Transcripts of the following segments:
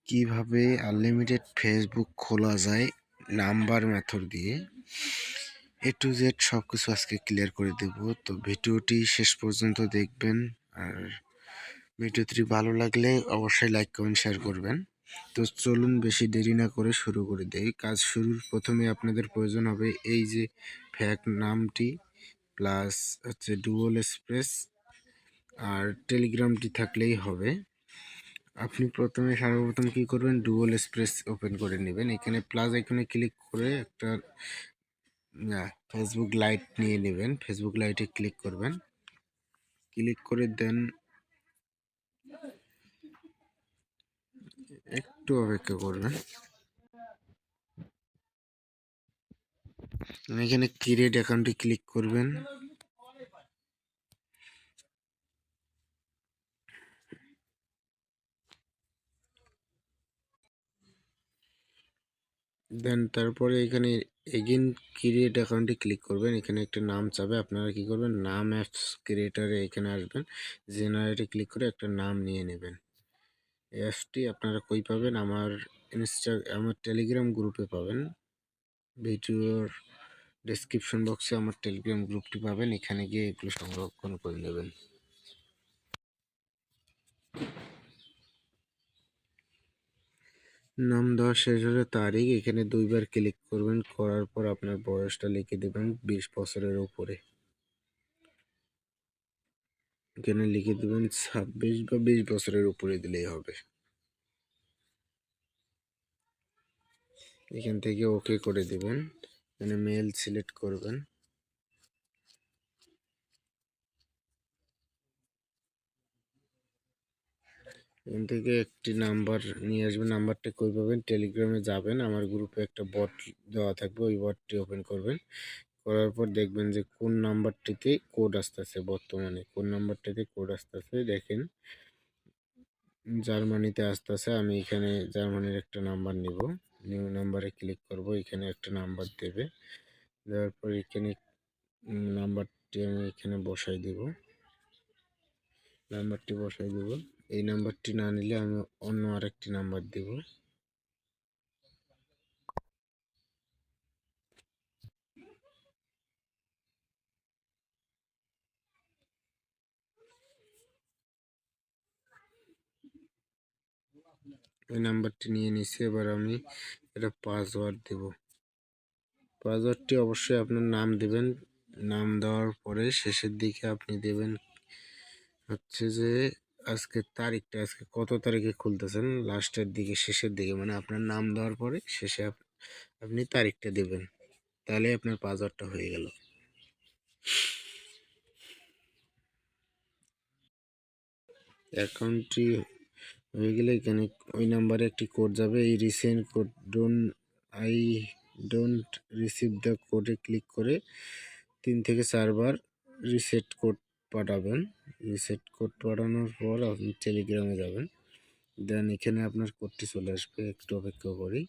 কিভাবে unlimited Facebook খোলা যায় নাম্বার মেথড দিয়ে A to Z সব কিছু আজকে ক্লিয়ার করে দেব। তো ভিডিওটি শেষ পর্যন্ত দেখবেন, আর ভিডিওটি ভালো লাগলে অবশ্যই লাইক কমেন্ট শেয়ার করবেন। তো চলুন বেশি দেরি না করে শুরু করে দেই। কাজ শুরুর প্রথমে আপনাদের প্রয়োজন হবে এই যে ফ্যাক নামটি প্লাস হচ্ছে ডুয়াল স্পেস আর টেলিগ্রামটি থাকলেই হবে। আপনি প্রথমে সর্বপ্রথম কি করবেন, ডুয়াল স্পেস ওপেন করে নেবেন। এখানে প্লাস আইকনে ক্লিক করে একটা ফেসবুক লাইট নিয়ে নেবেন। ফেসবুক লাইটে ক্লিক করবেন, ক্লিক করে দেন একটু অপেক্ষা করবেন। এখানে ক্রিয়েট অ্যাকাউন্টে ক্লিক করবেন, দেন তারপরে এখানে এগেইন ক্রিয়েট অ্যাকাউন্টে ক্লিক করবেন। এখানে একটা নাম চাবে, আপনারা কি করবেন, নাম অ্যাপস ক্রিয়েটারে এখানে আসবেন, জেনারেটে ক্লিক করে একটা নাম নিয়ে নেবেন। অ্যাপসটি আপনারা কই পাবেন, আমার টেলিগ্রাম গ্রুপে পাবেন। ভিডিওর ডেসক্রিপশন বক্সে আমার টেলিগ্রাম গ্রুপটি পাবেন, এখানে গিয়ে এগুলো সংরক্ষণ করে নেবেন। নাম দেওয়া শেষ হলে তারিখ এখানে 2বার ক্লিক করবেন, করার পর আপনার বয়সটা লিখে দেবেন 20 বছরের উপরে। এখানে লিখে দেবেন 26 বা 20 বছরের উপরে দিলেই হবে। এখান থেকে ওকে করে দেবেন, এখানে মেল সিলেক্ট করবেন। এখান থেকে একটি নাম্বার নিয়ে আসবেন। নাম্বারটা কই পাবেন, টেলিগ্রামে যাবেন, আমার গ্রুপে একটা বট দেওয়া থাকবে, ওই বটটি ওপেন করবেন। করার পর দেখবেন যে কোন নাম্বারটিতে কোড আসতেছে, বর্তমানে কোন নাম্বারটিতে কোড আসতেছে দেখেন, জার্মানিতে আসতেছে। আমি এখানে জার্মানির একটা নাম্বার নিব, নিউ নাম্বারে ক্লিক করব। এখানে একটা নাম্বার দেবে, দেওয়ার পর এখানে নাম্বারটি আমি এখানে বসাই দেব, নাম্বারটি বসাই দেব। এই নাম্বারটি না নিলে আমি অন্য আরেকটি নাম্বার দেব। এই নাম্বারটি নিয়ে নিছি, এবার আমি এটা পাসওয়ার্ড দেব। পাসওয়ার্ডটি অবশ্যই আপনার নাম দেবেন। নাম দেওয়ার পরে শেষের দিকে আপনি দেবেন হচ্ছে যে আজকের তারিখটা, আজকে কত তারিখে খুলতেছেন, লাস্টের দিকে শেষের দিকে, মানে আপনার নাম দেওয়ার পরে শেষে আপনি তারিখটা দেবেন, তাহলে আপনার পাসওয়ার্ডটা হয়ে গেল। অ্যাকাউন্টটি হয়ে গেলে এখানে ওই নাম্বারে একটি কোড যাবে, এই recent code I don't receive the কোডে ক্লিক করে 3 থেকে 4 বার রিসেট কোড পাঠাবেন। রিসেট কোড পাঠানোর পর আপনি টেলিগ্রামে যাবেন, দেন এখানে আপনার কোডটি চলে আসবে। একটু অপেক্ষা করি।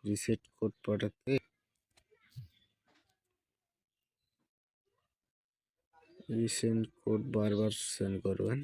রিসেট কোড পাঠাতে রিসেন্ট কোড বারবার সেন্ড করবেন।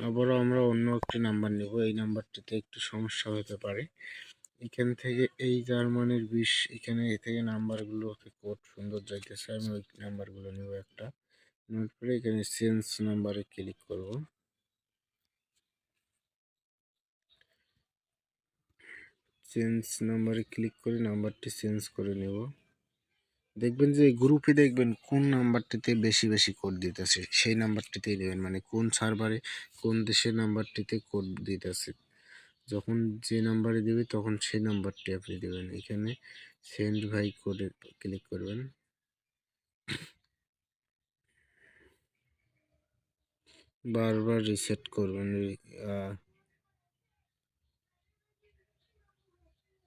আবারও আমরা অন্য একটি নাম্বার নেব, এই নাম্বারটিতে একটু সমস্যা হতে পারে। এখান থেকে এই জার্মানির 20 এখানে এ থেকে নাম্বারগুলোতে কোড সুন্দর যাইতেছে, আমি ওই নাম্বারগুলো নেব একটা। নেওয়ার পরে এখানে চেঞ্জ নাম্বারে ক্লিক করব। চেঞ্জ নাম্বারে ক্লিক করে নাম্বারটি চেঞ্জ করে নেব। দেখবেন যে গ্রুপে দেখবেন কোন নাম্বারটিতে বেশি বেশি কোড দিতেছে সেই নাম্বারটিতেই দেবেন, মানে কোন সার্ভারে কোন দেশের নাম্বারটিতে কোড দিতেছে, যখন যে নাম্বারে দিবে তখন সেই নাম্বারটি আপনি দেবেন। এখানে সেন্ড ভাই কোডে ক্লিক করবেন। বারবার রিসেট করবেন,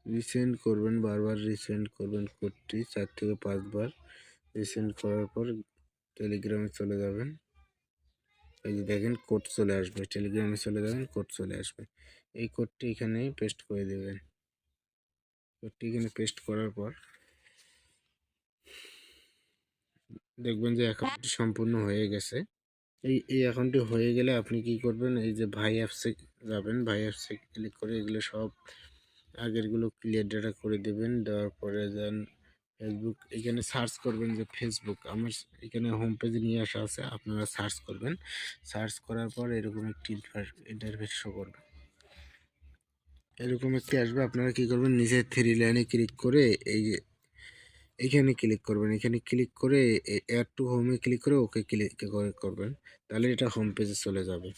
রিসেন্ড করবেন, বারবার রিসেন্ড করবেন কোডটি 4 থেকে 5 বার রিসেন্ড করার পর টেলিগ্রামে চলে যাবেন। এই যে দেখেন কোড চলে আসবে, টেলিগ্রামে চলে যাবেন, কোড চলে আসবে। এই কোডটি এখানে পেস্ট করে দেবেন। কোডটি এখানে পেস্ট করার পর দেখবেন যে অ্যাকাউন্টটি সম্পূর্ণ হয়ে গেছে। এই অ্যাকাউন্টটি হয়ে গেলে আপনি কি করবেন, এই যে ভাই অ্যাপসে যাবেন, ভাই অ্যাপসে ক্লিক করে এগুলো সব আগেরগুলো ক্লিয়ার ডাটা করে দেবেন। দেওয়ার পরে দেন ফেসবুক এখানে সার্চ করবেন যে ফেসবুক, আমার এখানে হোম পেজে নিয়ে আসা আছে, আপনারা সার্চ করবেন। সার্চ করার পর এরকম একটি ইন্টারফেস শো করবে, এরকম একটি আসবে। আপনারা কি করবেন, নিচের 3 লাইনে ক্লিক করে এই যে এখানে ক্লিক করবেন, এখানে ক্লিক করে অ্যাড টু হোমে ক্লিক করে ওকে ক্লিক করবেন, তাহলে এটা হোম পেজে চলে যাবে।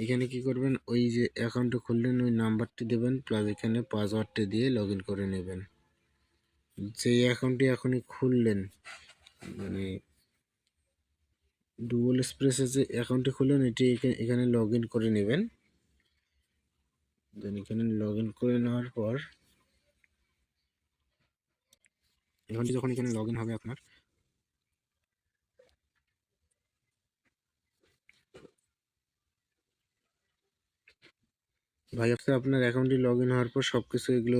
এখানে কি করবেন, ওই যে অ্যাকাউন্টটা খুললেন ওই নাম্বারটি দেবেন, প্লাস এখানে পাসওয়ার্ডটি দিয়ে লগ ইন করে নেবেন। যে অ্যাকাউন্টটি এখনই খুললেন, মানে ডুয়াল এক্সপ্রেসে যে অ্যাকাউন্টটি খুললেন এটি এখানে লগ ইন করে নেবেন। দেন এখানে লগ ইন করে নেওয়ার পর অ্যাকাউন্টটি যখন এখানে লগ ইন হবে আপনার, ভাই আপনি আপনার অ্যাকাউন্টটি লগ ইন হওয়ার পর সব কিছু এগুলো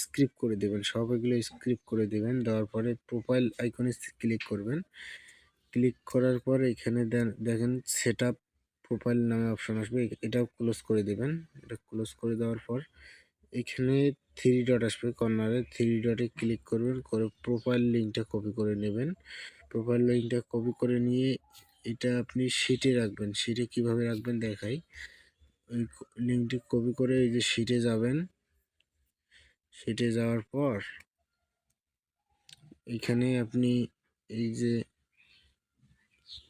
স্ক্রিপ্ট করে দেবেন, সব এগুলো স্ক্রিপ্ট করে দেবেন। দেওয়ার পরে প্রোফাইল আইকনে ক্লিক করবেন। ক্লিক করার পর এখানে দেখেন সেট আপ প্রোফাইল নামে অপশন আসবে, এটাও ক্লোজ করে দেবেন। এটা ক্লোজ করে দেওয়ার পর এখানে 3 ডট আসবে কর্নারে, 3 ডটে ক্লিক করবেন, করে প্রোফাইল লিঙ্কটা কপি করে নেবেন। প্রোফাইল লিঙ্কটা কপি করে নিয়ে এটা আপনি শিটে রাখবেন। শিটে কিভাবে রাখবেন দেখাই। ওই লিঙ্কটি কপি করে এই যে শিটে যাবেন। শিটে যাওয়ার পর এখানে আপনি এই যে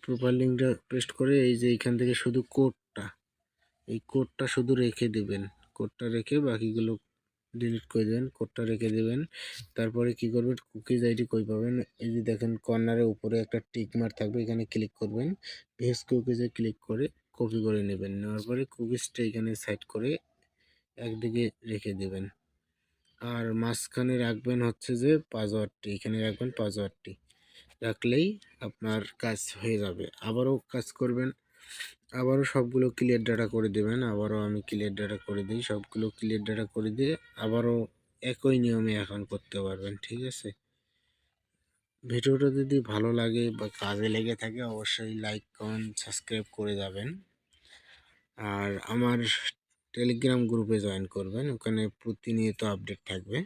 প্রোফাইল লিঙ্কটা পেস্ট করে এই যে এখান থেকে শুধু কোডটা, এই কোডটা শুধু রেখে দেবেন। কোডটা রেখে বাকিগুলো ডিলিট করে দেবেন, কোডটা রেখে দেবেন। তারপরে কি করবেন, কুকিজ আইডি কই পাবেন, এই যে দেখেন কর্নারে উপরে একটা টিক মার্ক থাকবে, এখানে ক্লিক করবেন। ভেজ কুকিজে ক্লিক করে কপি করে নেবেন। নেওয়ার পরে কুকিজটা এখানে সাইড করে একদিকে রেখে দেবেন। আর মাঝখানে রাখবেন হচ্ছে যে পাসওয়ার্ডটি, এখানে রাখবেন পাসওয়ার্ডটি। রাখলেই আপনার কাজ হয়ে যাবে। আবারও কাজ করবেন, আবারও সবগুলো ক্লিয়ার ডাটা করে দেবেন। আবারও আমি ক্লিয়ার ডাটা করে দিই, সবগুলো ক্লিয়ার ডাটা করে দিয়ে আবারও একই নিয়মে এখন করতে পারবেন। ঠিক আছে, ভিডিওটা যদি ভালো লাগে বা কাজে লেগে থাকে অবশ্যই লাইক কমেন্ট সাবস্ক্রাইব করে যাবেন। আর আমার টেলিগ্রাম গ্রুপে জয়েন করবেন, ওখানে প্রতিনিয়ত আপডেট থাকবে।